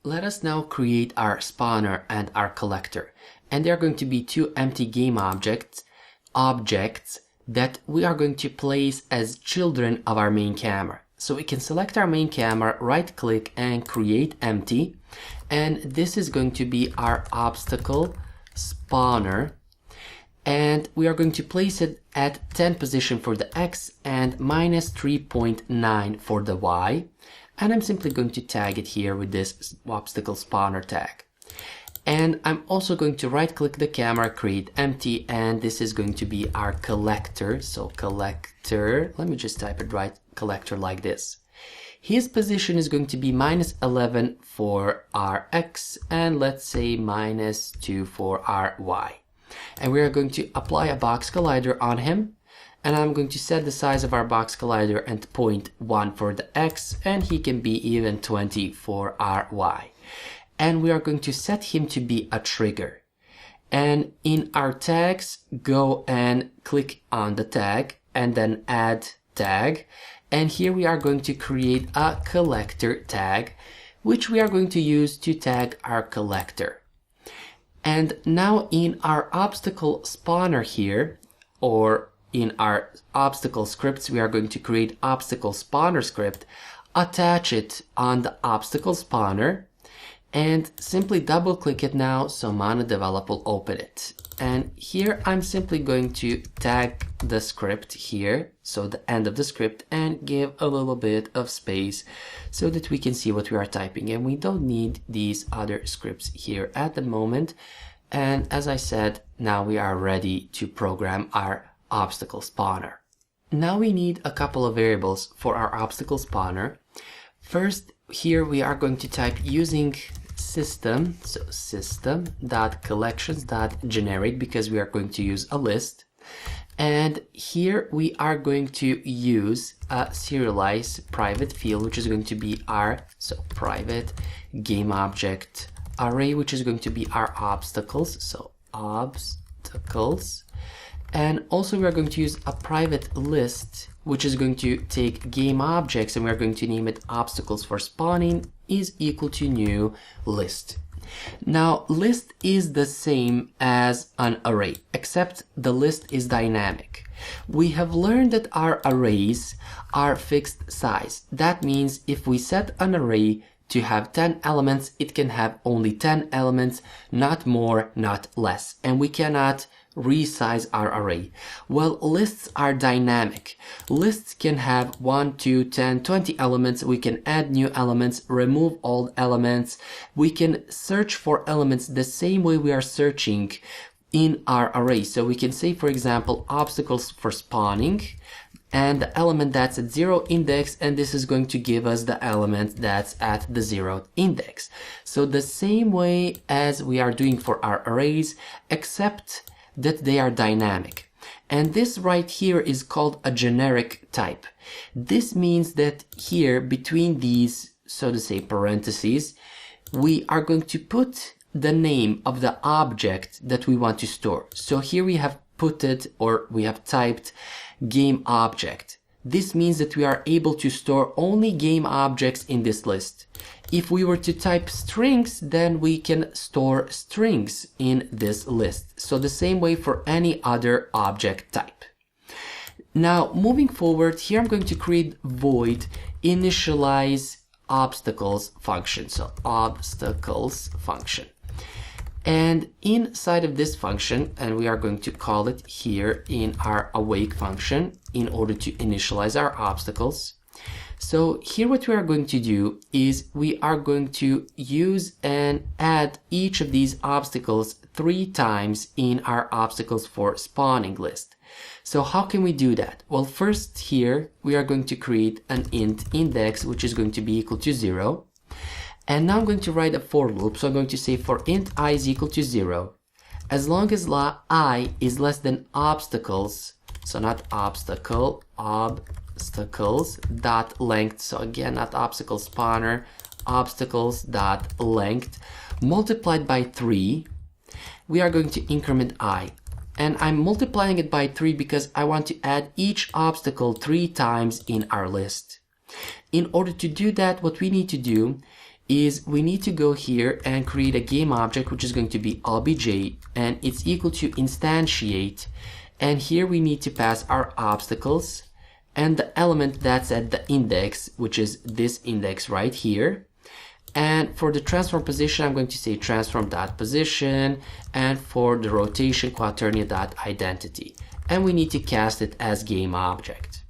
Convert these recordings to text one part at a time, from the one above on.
Let us now create our spawner and our collector. And they are going to be two empty game objects that we are going to place as children of our main camera. So we can select our main camera, right click and create empty. And this is going to be our obstacle spawner. And we are going to place it at 10 position for the X and minus 3.9 for the Y. And I'm simply going to tag it here with this obstacle spawner tag. And I'm also going to right click the camera, create empty, and this is going to be our collector. So collector, let me just type it right, collector like this. His position is going to be minus 11 for our X and let's say minus 2 for our Y. And we are going to apply a box collider on him. And I'm going to set the size of our box collider at 0.1 for the X, and he can be even 20 for our Y. And we are going to set him to be a trigger. And in our tags, go and click on the tag and then add tag. And here we are going to create a collector tag, which we are going to use to tag our collector. And now in our obstacle spawner here, or in our obstacle scripts, we are going to create obstacle spawner script, attach it on the obstacle spawner, and simply double click it now so MonoDevelop will open it. And here I'm simply going to tag the script here, so the end of the script, and give a little bit of space so that we can see what we are typing. And we don't need these other scripts here at the moment. And as I said, now we are ready to program our obstacle spawner. Now we need a couple of variables for our obstacle spawner. First, here we are going to type using system, so system.collections.generate, because we are going to use a list. And here we are going to use a serialize private field, which is going to be our private game object array, which is going to be our obstacles, so obstacles. And also we are going to use a private list, which is going to take game objects, and we are going to name it obstacles for spawning is equal to new list. Now list is the same as an array, except the list is dynamic. We have learned that our arrays are fixed size. That means if we set an array to have 10 elements, it can have only 10 elements, not more, not less. And we cannot resize our array. Well, lists are dynamic. Lists can have 1, 2, 10, 20 elements. We can add new elements, remove old elements. We can search for elements the same way we are searching in our array. So we can say, for example, obstacles for spawning, and the element that's at 0 index, and this is going to give us the element that's at the 0th index. So the same way as we are doing for our arrays, except that they are dynamic. And this right here is called a generic type. This means that here between these, so to say, parentheses, we are going to put the name of the object that we want to store. So here we have put it, or we have typed game object. This means that we are able to store only game objects in this list. If we were to type strings, then we can store strings in this list. So the same way for any other object type. Now, moving forward, here I'm going to create void initialize obstacles function. So obstacles function. And inside of this function, and we are going to call it here in our awake function in order to initialize our obstacles. So here what we are going to do is we are going to use and add each of these obstacles 3 times in our obstacles for spawning list. So how can we do that? Well, first here we are going to create an int index, which is going to be equal to 0. And now I'm going to write a for loop. So I'm going to say for int I is equal to 0. As long as I is less than obstacles, so not obstacle, obstacles dot length, so again not obstacle spawner, obstacles dot length multiplied by 3, we are going to increment I. And I'm multiplying it by 3 because I want to add each obstacle 3 times in our list. In order to do that, what we need to do is we need to go here and create a game object, which is going to be obj, and it's equal to instantiate. And here we need to pass our obstacles and the element that's at the index, which is this index right here. And for the transform position, I'm going to say transform.position, and for the rotation, quaternia.identity. And we need to cast it as game object.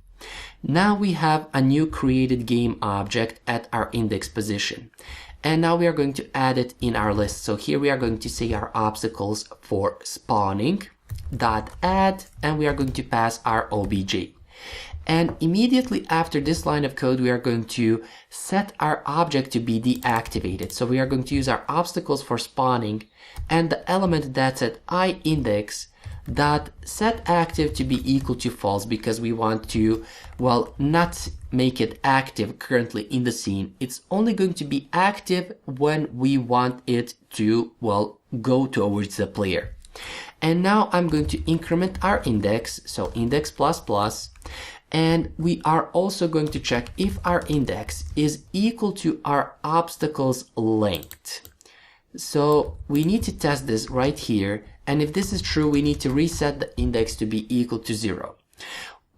Now we have a new created game object at our index position. And now we are going to add it in our list. So here we are going to say our obstacles for spawning dot add, and we are going to pass our obj. And immediately after this line of code, we are going to set our object to be deactivated. So we are going to use our obstacles for spawning and the element that's at I index dot set active to be equal to false, because we want to, well, not make it active currently in the scene. It's only going to be active when we want it to, well, go towards the player. And now I'm going to increment our index, so index plus plus, and we are also going to check if our index is equal to our obstacles length. So we need to test this right here, and if this is true, we need to reset the index to be equal to 0.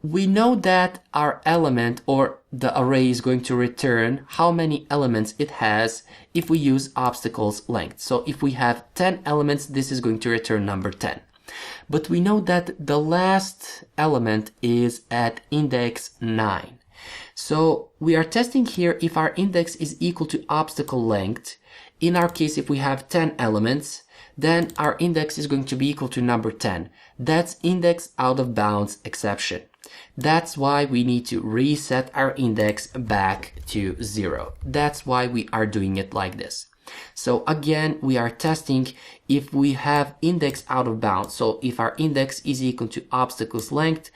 We know that our element or the array is going to return how many elements it has if we use obstacles length. So if we have 10 elements, this is going to return number 10. But we know that the last element is at index 9. So we are testing here if our index is equal to obstacle length. In our case, if we have 10 elements, then our index is going to be equal to number 10. That's index out of bounds exception. That's why we need to reset our index back to 0. That's why we are doing it like this. So again, we are testing if we have index out of bounds. So if our index is equal to obstacles length,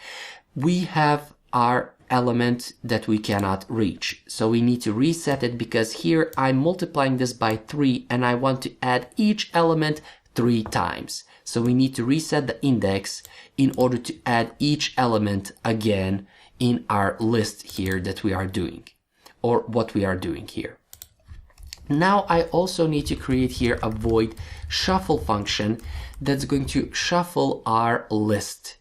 we have our element that we cannot reach. So we need to reset it, because here I'm multiplying this by 3 and I want to add each element 3 times. So we need to reset the index in order to add each element again in our list here that we are doing, or what we are doing here. Now I also need to create here a void shuffle function that's going to shuffle our list.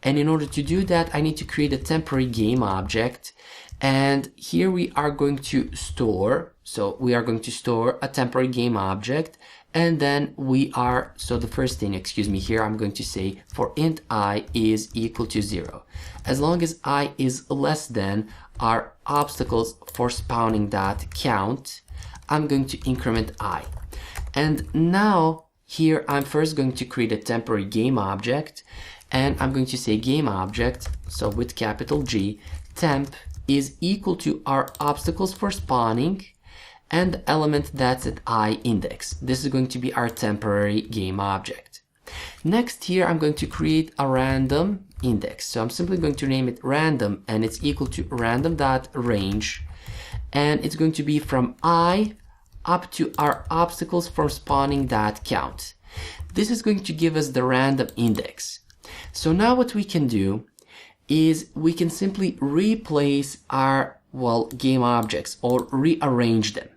And in order to do that, I need to create a temporary game object. And here we are going to store, so we are going to store a temporary game object. And then we are, so the first thing, excuse me, here I'm going to say for int I is equal to 0. As long as I is less than our obstacles for spawning dot count, I'm going to increment I. And now here I'm first going to create a temporary game object, and I'm going to say game object, so with capital G, temp is equal to our obstacles for spawning and the element that's at I index. This is going to be our temporary game object. Next here I'm going to create a random index. So I'm simply going to name it random, and it's equal to random.range, and it's going to be from I up to our obstacles for spawning dot count. This is going to give us the random index. So now what we can do is we can simply replace our, well, game objects, or rearrange them.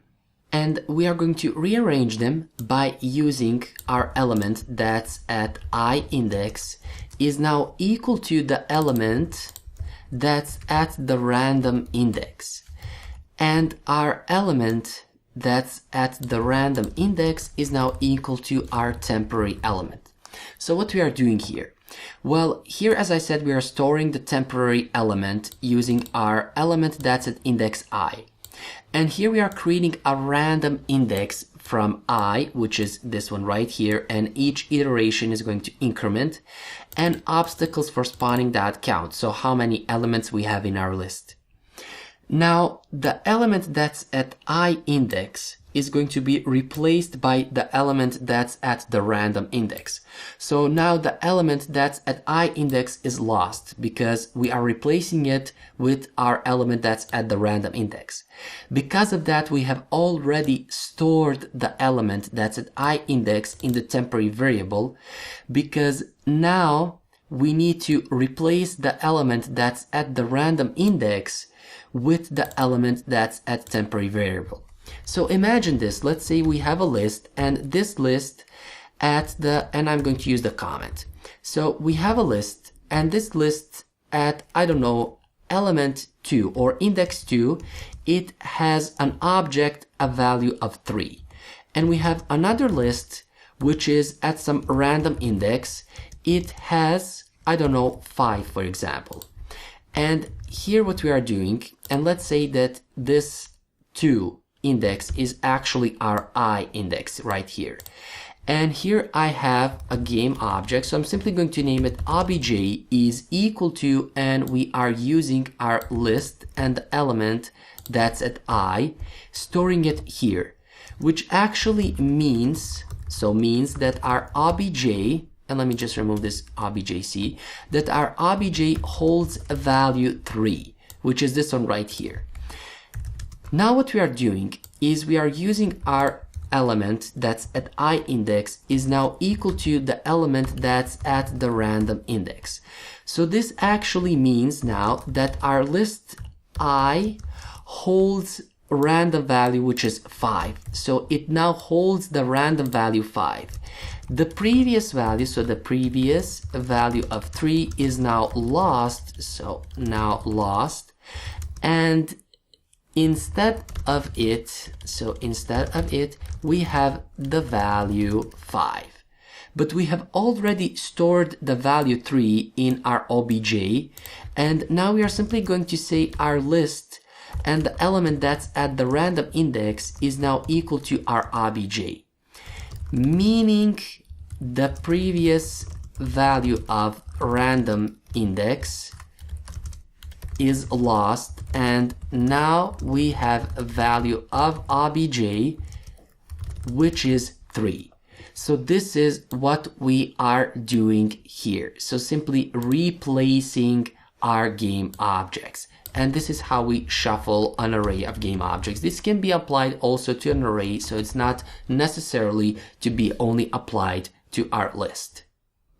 And we are going to rearrange them by using our element that's at I index is now equal to the element that's at the random index. And our element that's at the random index is now equal to our temporary element. So what we are doing here? Well, here, as I said, we are storing the temporary element using our element that's at index I. And here we are creating a random index from I, which is this one right here, and each iteration is going to increment, and obstacles for spawning that count, so how many elements we have in our list. Now, the element that's at I index is going to be replaced by the element that's at the random index. So now the element that's at I index is lost because we are replacing it with our element that's at the random index. Because of that, we have already stored the element that's at I index in the temporary variable, because now we need to replace the element that's at the random index with the element that's at temporary variable. So imagine this, let's say we have a list, and this list and I'm going to use the comment. So we have a list, and this list at, I don't know, element 2 or index 2, it has an object, a value of 3. And we have another list which is at some random index. It has, I don't know, 5, for example. And here what we are doing, and let's say that this 2 index is actually our I index right here. And here I have a game object, so I'm simply going to name it obj is equal to, and we are using our list and the element that's at I, storing it here, which actually means that our obj, and let me just remove this objc, that our obj holds a value 3, which is this one right here. Now what we are doing is we are using our element that's at I index is now equal to the element that's at the random index. So this actually means now that our list I holds random value, which is 5. So it now holds the random value 5. The previous value, so the previous value of 3 is now lost, so now lost, and instead of it, we have the value 5. But we have already stored the value 3 in our obj, and now we are simply going to say our list and the element that's at the random index is now equal to our obj, meaning the previous value of random index is lost, and now we have a value of obj, which is 3. So this is what we are doing here. So simply replacing our game objects. And this is how we shuffle an array of game objects. This can be applied also to an array, so it's not necessarily to be only applied to our list.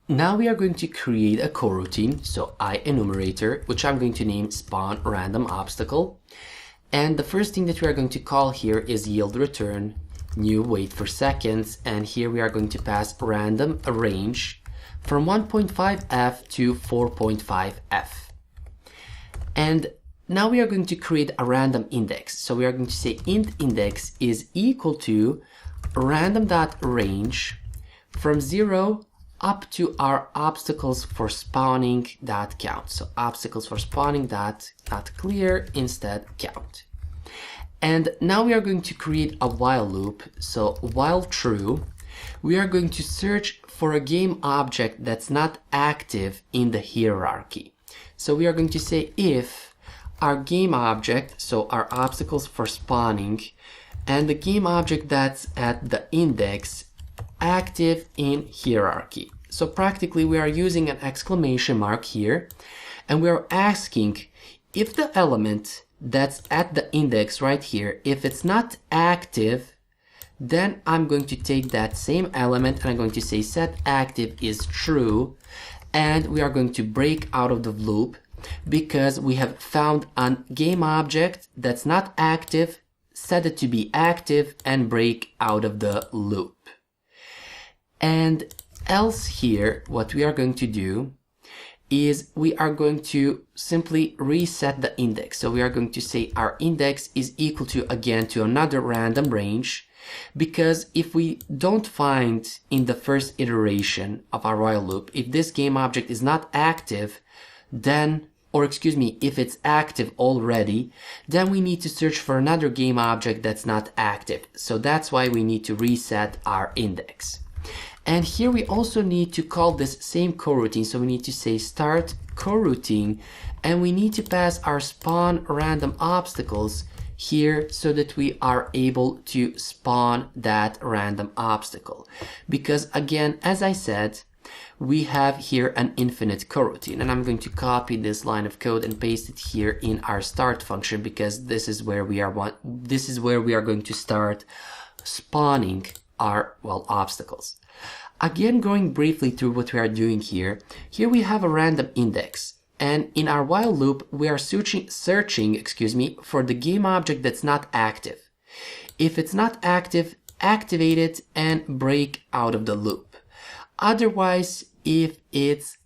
Now we are going to create a coroutine, so I enumerator, which I'm going to name spawn random obstacle. And the first thing that we are going to call here is yield return, new wait for seconds, and here we are going to pass random range from 1.5f to 4.5f. And now we are going to create a random index. So we are going to say int index is equal to random.range from 0 up to our obstacles for spawning dot count. So obstacles for spawning dot clear instead count. And now we are going to create a while loop. So while true, we are going to search for a game object that's not active in the hierarchy. So we are going to say if our game object, so our obstacles for spawning, and the game object that's at the index active in hierarchy. So practically we are using an exclamation mark here, and we are asking if the element that's at the index right here, if it's not active, then I'm going to take that same element and I'm going to say set active is true, and we are going to break out of the loop because we have found a game object that's not active, set it to be active, and break out of the loop. And else here, what we are going to do is we are going to simply reset the index. So we are going to say our index is equal to, again, to another random range, because if we don't find in the first iteration of our while loop, if this game object is not active, then, or excuse me, if it's active already, then we need to search for another game object that's not active. So that's why we need to reset our index. And here we also need to call this same coroutine. So we need to say start coroutine, and we need to pass our spawn random obstacles here so that we are able to spawn that random obstacle. Because again, as I said, we have here an infinite coroutine, and I'm going to copy this line of code and paste it here in our start function, because this is where we are going to start spawning our, well, obstacles. Again, going briefly through what we are doing here we have a random index, and in our while loop we are searching for the game object that's not active. If it's not active, activate it and break out of the loop. Otherwise, if it's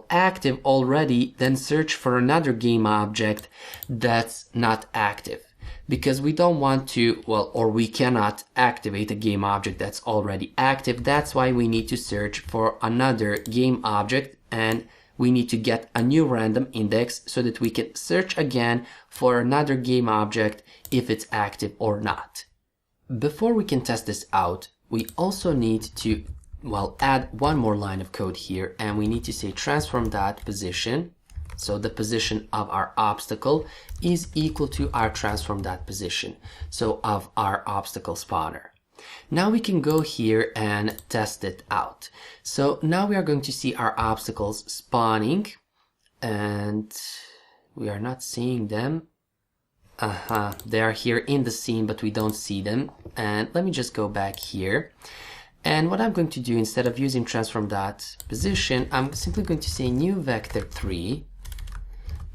active already, then search for another game object that's not active, because we don't want to, or we cannot activate a game object that's already active. That's why we need to search for another game object, and we need to get a new random index so that we can search again for another game object if it's active or not. Before we can test this out, we also need to add one more line of code here, and we need to say transform.position. So the position of our obstacle is equal to our transform.position, so of our obstacle spawner. Now we can go here and test it out. So now we are going to see our obstacles spawning, and we are not seeing them. They are here in the scene, but we don't see them. And let me just go back here. And what I'm going to do, instead of using transform.position, I'm simply going to say new vector3.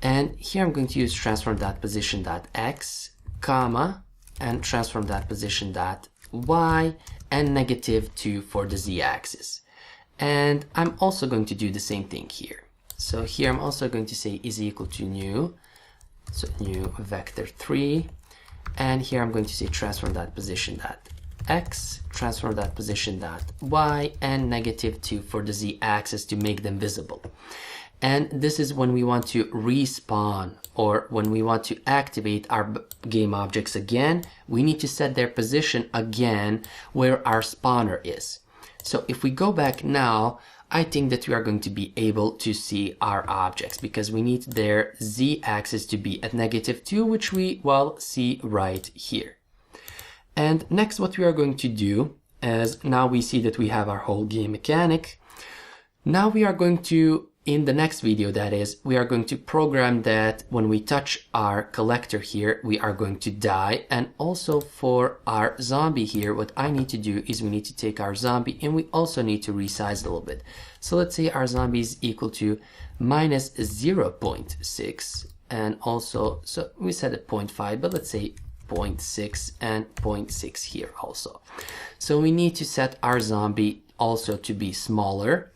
And here I'm going to use transform.position.x, comma, and transform.position.y, and -2 for the z-axis. And I'm also going to do the same thing here. So here I'm also going to say is equal to new, so new vector3. And here I'm going to say transform.position.x, transform.position.y, and -2 for the z-axis to make them visible. And this is when we want to respawn, or when we want to activate our game objects again, we need to set their position again where our spawner is. So if we go back now, I think that we are going to be able to see our objects, because we need their z-axis to be at -2, which we see right here. And next, what we are going to do is, now we see that we have our whole game mechanic. Now we are going to, in the next video that is, we are going to program that when we touch our collector here, we are going to die. And also for our zombie here, what I need to do is we need to take our zombie and we also need to resize it a little bit. So let's say our zombie is equal to -0.6, and also, so we set it 0.5, but let's say 0.6 and 0.6 here also. So we need to set our zombie also to be smaller,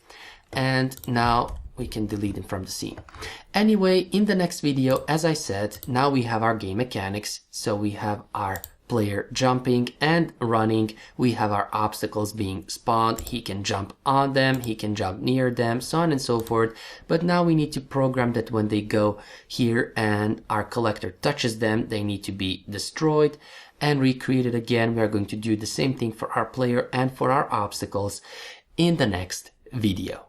and now we can delete him from the scene. Anyway, in the next video, as I said, now we have our game mechanics. So we have our player jumping and running. We have our obstacles being spawned. He can jump on them, he can jump near them, so on and so forth. But now we need to program that when they go here and our collector touches them, they need to be destroyed and recreated again. We are going to do the same thing for our player and for our obstacles in the next video.